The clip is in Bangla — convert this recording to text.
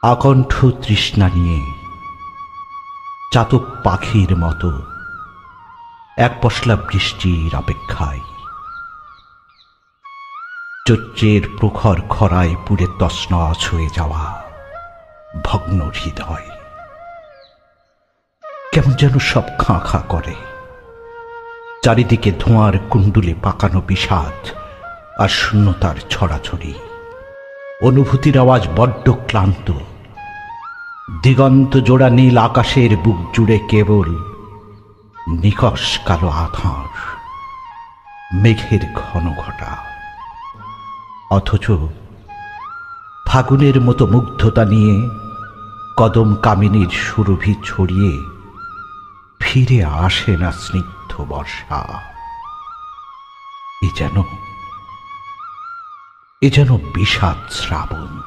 আকণ্ঠ তৃষ্ণা নিয়ে চাতক পাখির মতো এক পশলা বৃষ্টির অপেক্ষায়, চৈত্রের প্রখর খরায় পুড়ে তছনছ হয়ে যাওয়া ভগ্ন হৃদয় কেমন যেন সব খাঁ খাঁ করে। চারিদিকে ধোঁয়ার কুণ্ডুলে পাকানো বিষাদ আর শূন্যতার ছড়াছড়ি। অনুভূতির আওয়াজ বড্ড ক্লান্ত। দিগন্ত জোড়া নীল আকাশের বুক জুড়ে কেবল নিকষ কালো আধার, মেঘের ঘন ঘটা। অথচ ফাগুনের মতো মুগ্ধতা নিয়ে কদম কামিনীর সুরভি ছড়িয়ে ফিরে আসে না স্নিগ্ধ বর্ষা। এ যেন বিষাদ শ্রাবণ।